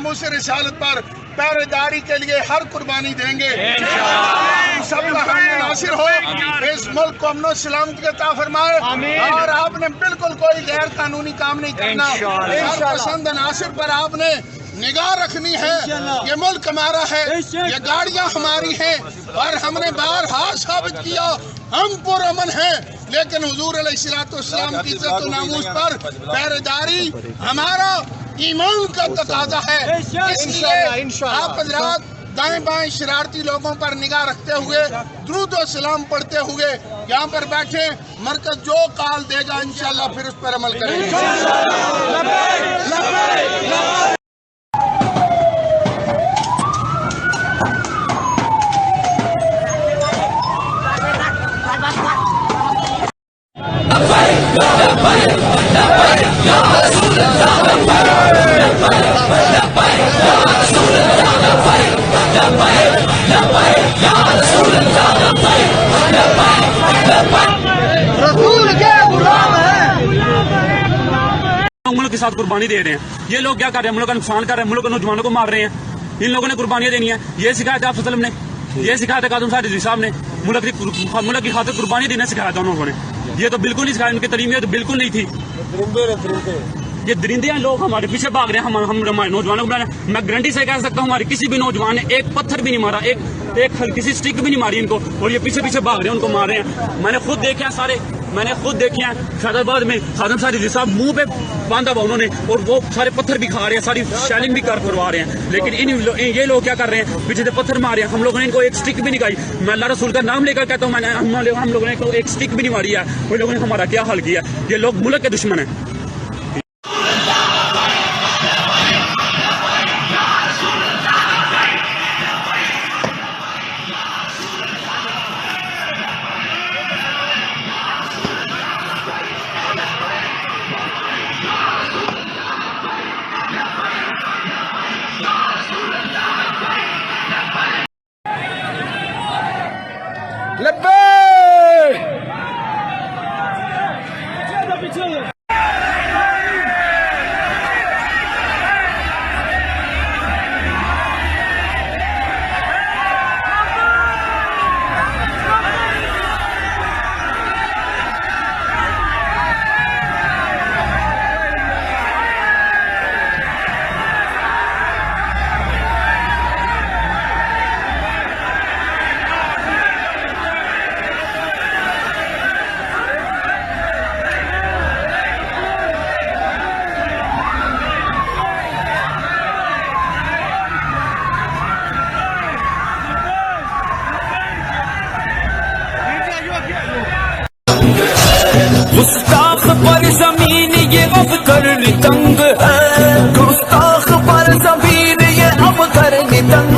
नामूस रिसालत पर पहरेदारी के लिए हर कुर्बानी देंगे। सबका हम नासिर हो, इस मुल्क को अमन सलामती का अता फरमाए। और आपने बिल्कुल कोई गैर कानूनी काम नहीं करना। पसंद नासिर पर आपने निगाह रखनी है। ये मुल्क हमारा है, ये गाड़ियां हमारी हैं और हमने बारहा साबित किया हम पुरअमन हैं। लेकिन हुजूर अलैहिस्सलाम की इज्जत और नामूस पर पहरेदारी हमारा ईमान का तकाजा है। इसलिए आप हज़रात दाएं बाएं शरारती लोगों पर निगाह रखते हुए दुरूद और सलाम पढ़ते हुए यहाँ पर बैठे। मरकज जो काल देगा इंशाअल्लाह फिर उस पर अमल करेंगे। मुल्क के साथ कुर्बानी दे रहे हैं। ये लोग क्या कर रहे हैं? मुल्क का नुकसान कर रहे हैं, मुल्क के नौजवानों को मार रहे हैं। इन लोगों ने कुर्बानियां देनी है। ये सिखाया था आप ने, ये सिखाया था कादम साहब ने, मुल्क की खातिर कुर्बानी देना सिखाया था उन्होंने। ये तो बिल्कुल नहीं सिखाया, उनकी तालीम तो बिल्कुल नहीं थी। ये दरिंदे हैं, लोग हमारे पीछे भाग रहे हैं। हम हमारे नौजवानों को बुलाना, मैं गारंटी से कह सकता हूँ हमारे किसी भी नौजवान ने एक पत्थर भी नहीं मारा, एक किसी स्टिक भी नहीं मारी इनको, और ये पीछे पीछे भाग रहे हैं, उनको मार रहे हैं। मैंने खुद देखे हैं सारे, मैंने खुद देखे हैं फैजाबाद में खादम साहब मुंह पे बांधा हुआ उन्होंने, और वो सारे पत्थर भी खा रहे हैं, सारी शैलिंग भी करवा रहे हैं। लेकिन ये लोग क्या कर रहे हैं? पीछे से पत्थर मार रहे हैं। हम लोगों ने इनको एक स्टिक भी नहीं खाई। मैं अल्लाह रसूल का नाम लेकर कहता हूँ, हम लोगों ने एक स्टिक भी नहीं मारी है। वो लोगों ने हमारा क्या हाल किया? ये लोग मुल्क के दुश्मन है। लबीक गुस्ताख पर जमीन ये अब करनी तंग है, गुस्ताख पर जमीन ये अब करनी तंग